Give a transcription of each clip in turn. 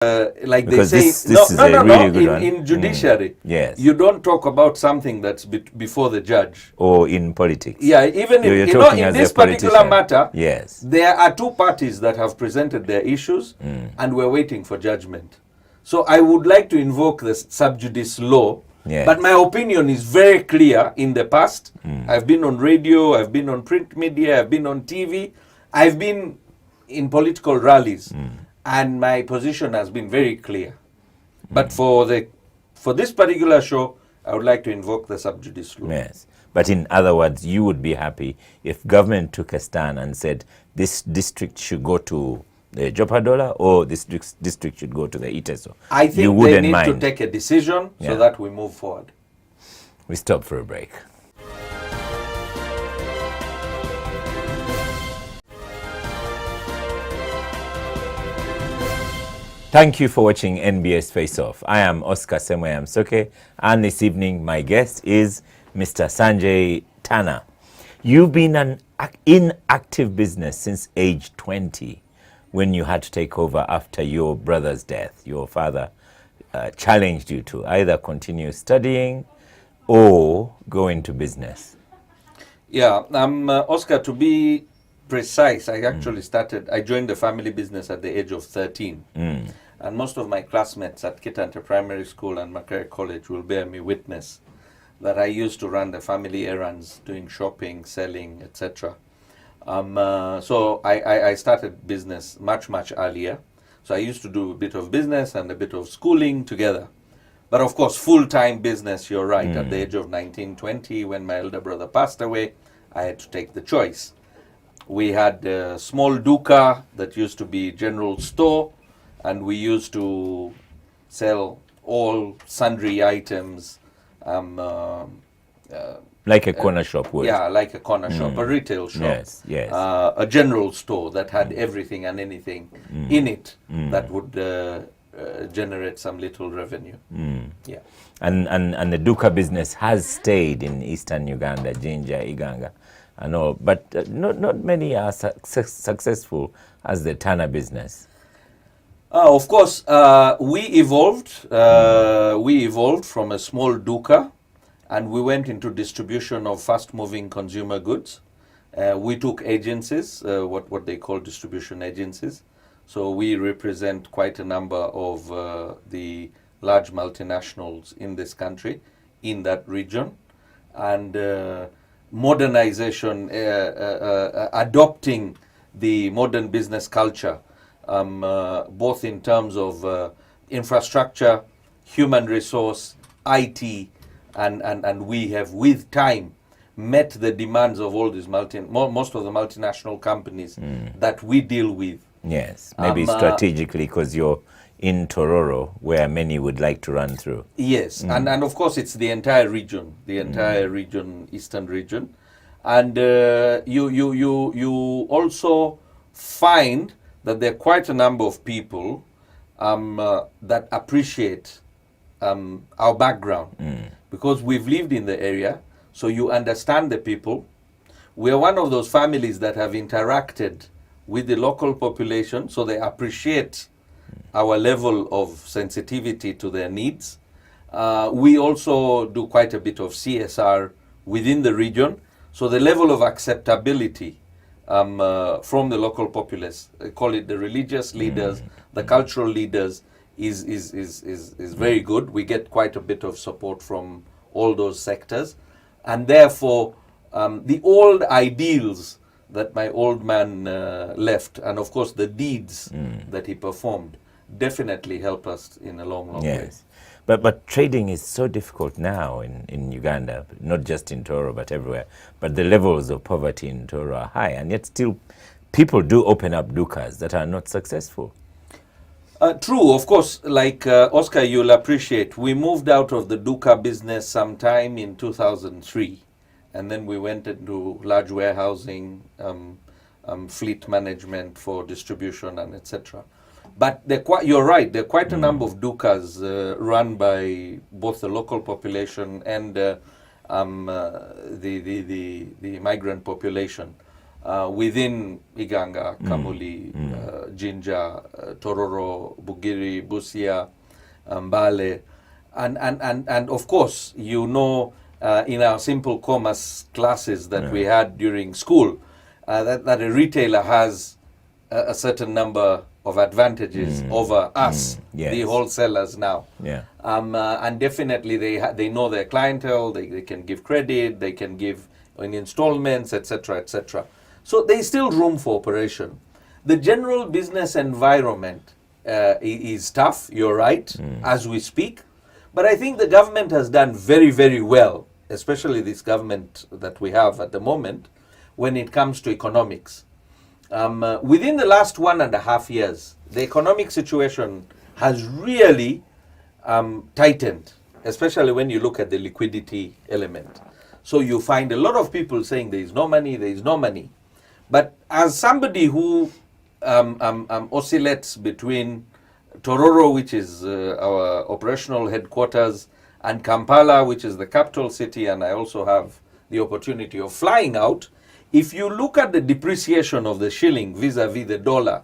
like Because they this say, no, is no, a no, really no. good one. In judiciary, Yes. you don't talk about something that's before the judge. Or in politics. Yeah, even You're in talking in as this a particular politician. matter, Yes. there are two parties that have presented their issues, and we're waiting for judgment. So I would like to invoke the sub judice law, Yes. but my opinion is very clear. In the past, I've been on radio, I've been on print media, I've been on TV, I've been in political rallies, and my position has been very clear. But for this particular show, I would like to invoke the sub judice law. Yes. But in other words, you would be happy if government took a stand and said this district should go to the Jopadola or this district should go to the Iteso. I You think they wouldn't need to mind. take a decision so Yeah. that we move forward. We stop for a break. Thank you for watching NBS Face Off. I am Oscar Semoyam Soke, and this evening my guest is Mr. Sanjay Tanna. You've been in active business since age 20 when you had to take over after your brother's death. Your father challenged you to either continue studying or go into business. Yeah, Oscar, to be precise, I actually I joined the family business at the age of 13. And most of my classmates at Kitante Primary School and Macquarie College will bear me witness that I used to run the family errands, doing shopping, selling, etc. So I started business much earlier. So I used to do a bit of business and a bit of schooling together. But of course, full-time business, you're right. At the age of 19, 20, when my elder brother passed away, I had to take the choice. We had a small duka that used to be general store, and we used to sell all sundry items. Like a corner shop would. Yeah, like a corner shop, a retail shop. Yes, yes. A general store that had everything and anything in it that would generate some little revenue. Yeah. And the duka business has stayed in eastern Uganda, Jinja, Iganga, and all, but not many are successful as the Tanna business. Of course, we evolved. We evolved from a small duka, and we went into distribution of fast-moving consumer goods. We took agencies, what they call distribution agencies. So we represent quite a number of the large multinationals in this country, in that region, and modernization, adopting the modern business culture, both in terms of infrastructure, human resource, IT, and we have, with time, met the demands of all these most of the multinational companies that we deal with. Yes, maybe strategically because you're in Tororo, where many would like to run through. Yes, and of course it's the entire region, eastern region, and you also find that there are quite a number of people that appreciate our background because we've lived in the area, so you understand the people. We are one of those families that have interacted with the local population, so they appreciate our level of sensitivity to their needs. We also do quite a bit of CSR within the region, so the level of acceptability from the local populace, call it the religious leaders, the cultural leaders, is very good. We get quite a bit of support from all those sectors, and therefore the old ideals that my old man left, and of course the deeds that he performed, definitely help us in a long way. Yes. But trading is so difficult now in Uganda, not just in Tororo, but everywhere. But the levels of poverty in Tororo are high, and yet still people do open up dukas that are not successful. True, of course, like Oscar, you'll appreciate, we moved out of the duka business sometime in 2003, and then we went into large warehousing, fleet management for distribution, and etc. But you're right, there are quite a number of dukas run by both the local population and the migrant population. within Iganga, Kamuli, Jinja, Tororo, Bugiri, Busia, Mbale, and of course, in our simple commerce classes that we had during school, that a retailer has a certain number of advantages over us, Yes. the wholesalers now. Yeah. And definitely they know their clientele, they can give credit, they can give in installments, etc., etc. So there is still room for operation. The general business environment is tough, you're right, as we speak. But I think the government has done very, very well, especially this government that we have at the moment, when it comes to economics. Within the last 1.5 years, the economic situation has really tightened, especially when you look at the liquidity element. So you find a lot of people saying there is no money, there is no money. But as somebody who oscillates between Tororo, which is our operational headquarters, and Kampala, which is the capital city, and I also have the opportunity of flying out, if you look at the depreciation of the shilling vis-a-vis the dollar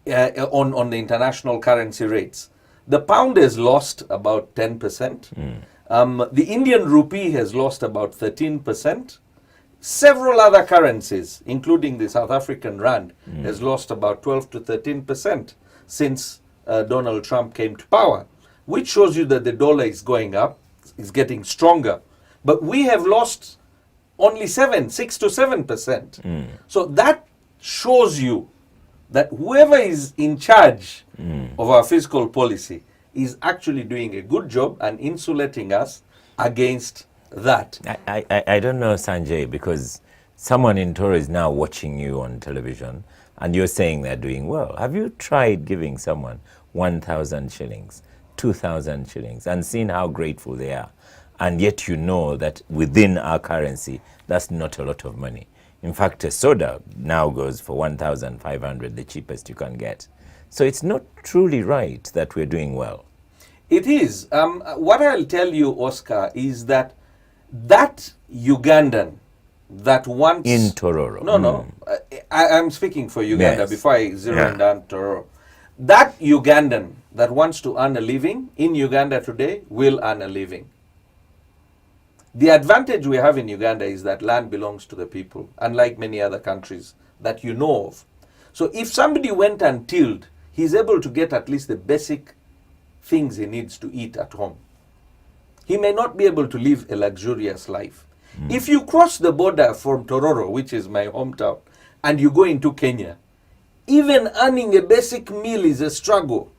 on the international currency rates, the pound has lost about 10%. The Indian rupee has lost about 13%. Several other currencies, including the South African rand, has lost about 12 to 13% since Donald Trump came to power, which shows you that the dollar is going up, is getting stronger. But we have lost only 6 to 7%. So that shows you that whoever is in charge of our fiscal policy is actually doing a good job and insulating us against that. I don't know, Sanjay, because someone in Toro is now watching you on television and you're saying they're doing well. Have you tried giving someone 1,000 shillings, 2,000 shillings and seen how grateful they are? And yet you know that within our currency, that's not a lot of money. In fact, a soda now goes for 1,500, the cheapest you can get. So it's not truly right that we're doing well. It is. What I'll tell you, Oscar, is that Ugandan that wants... In Tororo. No. I'm speaking for Uganda before I zero in down Tororo. That Ugandan that wants to earn a living in Uganda today will earn a living. The advantage we have in Uganda is that land belongs to the people, unlike many other countries that you know of. So if somebody went and tilled, he's able to get at least the basic things he needs to eat at home. He may not be able to live a luxurious life. If you cross the border from Tororo, which is my hometown, and you go into Kenya, even earning a basic meal is a struggle.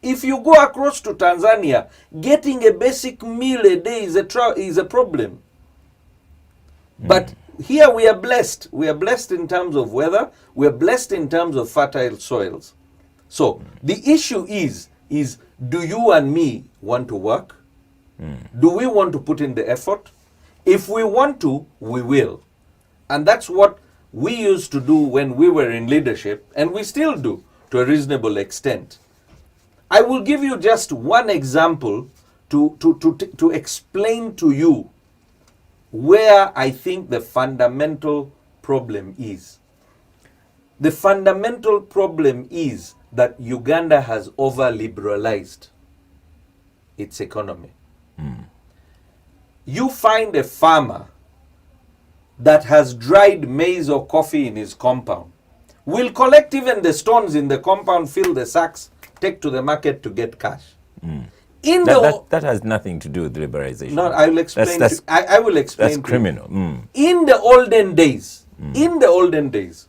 If you go across to Tanzania, getting a basic meal a day is a problem. But here we are blessed. We are blessed in terms of weather. We are blessed in terms of fertile soils. So the issue is do you and me want to work? Do we want to put in the effort? If we want to, we will. And that's what we used to do when we were in leadership, and we still do to a reasonable extent. I will give you just one example to explain to you where I think the fundamental problem is. The fundamental problem is that Uganda has over-liberalized its economy. You find a farmer that has dried maize or coffee in his compound, will collect even the stones in the compound, fill the sacks, take to the market to get cash. That has nothing to do with liberalization. No, I will explain. I will explain. That's criminal. In the olden days,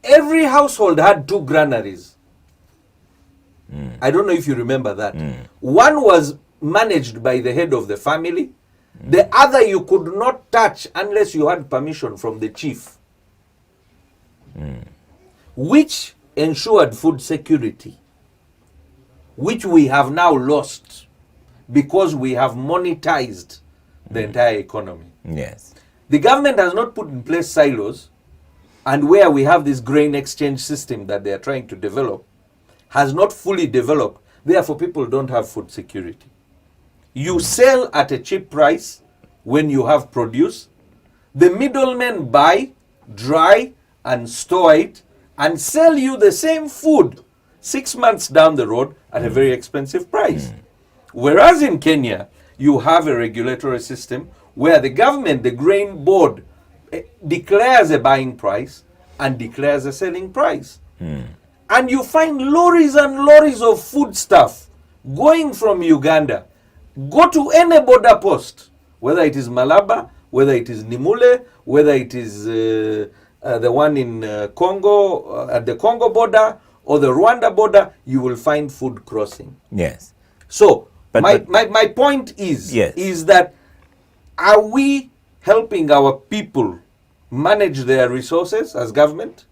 every household had 2 granaries. I don't know if you remember that. One was managed by the head of the family. The other you could not touch unless you had permission from the chief, which ensured food security, which we have now lost because we have monetized the entire economy. Yes. The government has not put in place silos, and where we have this grain exchange system that they are trying to develop has not fully developed. Therefore, people don't have food security. You sell at a cheap price when you have produce. The middlemen buy, dry, and store it and sell you the same food 6 months down the road at a very expensive price. Whereas in Kenya, you have a regulatory system where the government, the grain board, declares a buying price and declares a selling price. And you find lorries and lorries of food stuff going from Uganda. Go to any border post, whether it is Malaba, whether it is Nimule, whether it is the one in Congo, at the Congo border, or the Rwanda border, you will find food crossing. Yes. So, my point is, yes, is that are we helping our people manage their resources as government,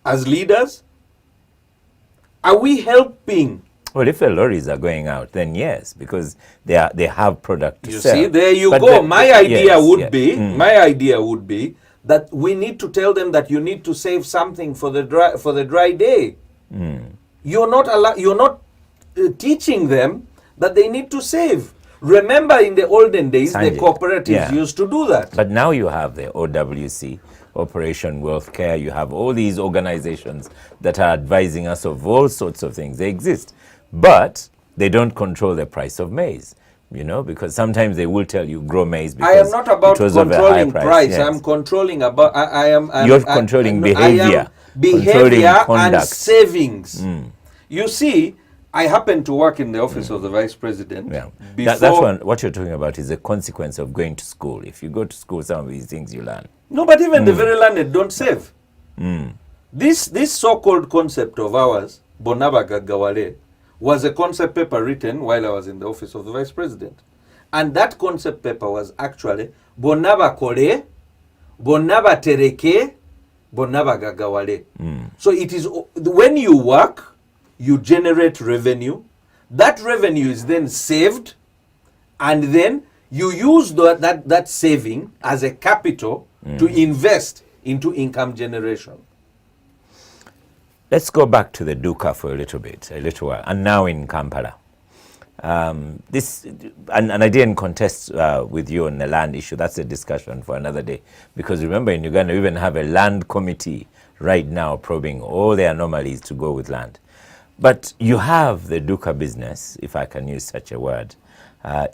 as leaders? Are we helping? Well, if the lorries are going out, then yes, because they have product to sell. You see, there you go. My idea would be that we need to tell them that you need to save something for the dry day. You're not teaching them that they need to save. Remember, in the olden days, Sanjay, the cooperatives used to do that. But now you have the OWC, Operation Wealth Care. You have all these organizations that are advising us of all sorts of things. They exist, but they don't control the price of maize. You know, because sometimes they will tell you grow maize. Because I am not about controlling price. Yes. I'm controlling You're controlling behavior. Behavior and savings. You see, I happen to work in the office of the vice president. Yeah. That's what you're talking about is the consequence of going to school. If you go to school, some of these things you learn. No, but even the very learned don't save. This so-called concept of ours, Bonaba Gagawale, was a concept paper written while I was in the office of the vice president. And that concept paper was actually Bonaba Kole, Bonaba Tereke, Bonaba Gagawale. So it is when you work, you generate revenue. That revenue is then saved, and then you use that saving as a capital to invest into income generation. Let's go back to the Duka for a little while, and now in Kampala. And I didn't contest with you on the land issue. That's a discussion for another day. Because remember, in Uganda, we even have a land committee right now probing all the anomalies to go with land. But you have the Duka business, if I can use such a word,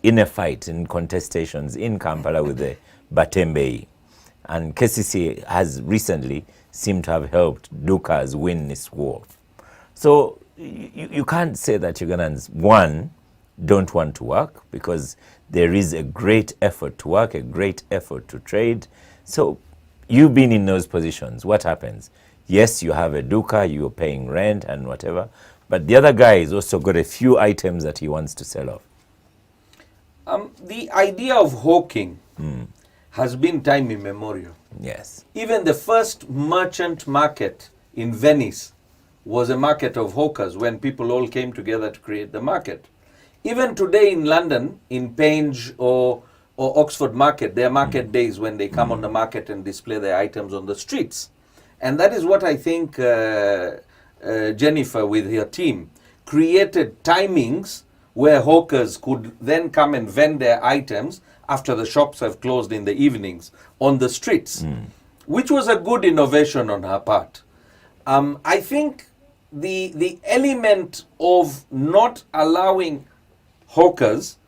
in a fight, in contestations in Kampala with the Batembei. And KCC has recently seemed to have helped Dukas win this war. So you can't say that Ugandans, one, don't want to work, because there is a great effort to work, a great effort to trade. So you've been in those positions. What happens? Yes, you have a Duka, you're paying rent and whatever, but the other guy has also got a few items that he wants to sell off. The idea of hawking has been time immemorial. Yes. Even the first merchant market in Venice was a market of hawkers when people all came together to create the market. Even today in London, in Penge or Oxford Market, there are market days when they come on the market and display their items on the streets. And that is what I think Jennifer with her team created timings where hawkers could then come and vend their items after the shops have closed in the evenings on the streets, which was a good innovation on her part. I think the element of not allowing hawkers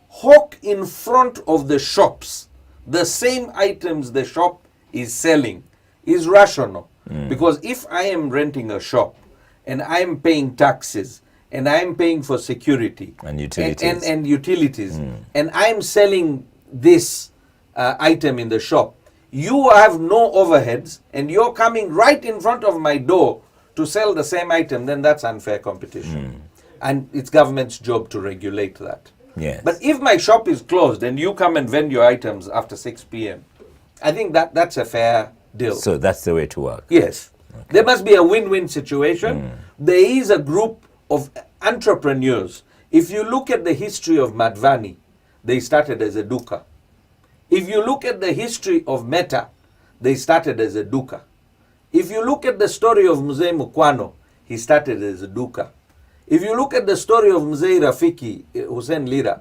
hawk in front of the shops the same items the shop is selling is rational. Because if I am renting a shop and I'm paying taxes and I'm paying for security and utilities and I'm selling this item in the shop, you have no overheads and you're coming right in front of my door to sell the same item, then that's unfair competition. And it's government's job to regulate that. Yes. But if my shop is closed and you come and vend your items after 6 p.m., I think that's a fair deal. So that's the way to work. Yes. Okay. There must be a win-win situation. There is a group of entrepreneurs. If you look at the history of Madvani, they started as a Duka. If you look at the history of Meta, they started as a Duka. If you look at the story of Mzee Mukwano, he started as a Duka. If you look at the story of Mzee Rafiki, Hussein Lira,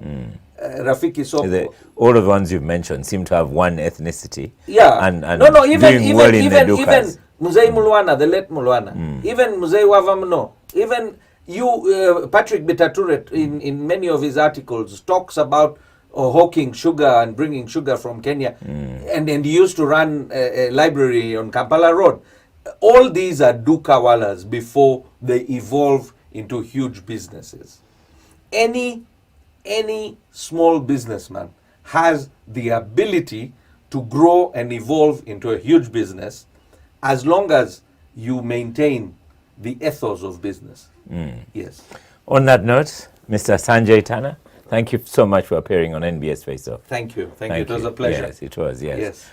Rafiki Soko. All of the ones you've mentioned seem to have one ethnicity. Yeah. And even doing well in the Dukas. Muzei Mulwana, the late Mulwana, even Muzei Wavamno, even you, Patrick Bitaturet, in many of his articles, talks about hawking sugar and bringing sugar from Kenya, and he used to run a library on Kampala Road. All these are dukawalas before they evolve into huge businesses. Any small businessman has the ability to grow and evolve into a huge business as long as you maintain the ethos of business. Yes. On that note, Mr. Sanjay Tanna, thank you so much for appearing on NBS Face Off. Thank you. Thank you. It was a pleasure. Yes, it was, yes. Yes.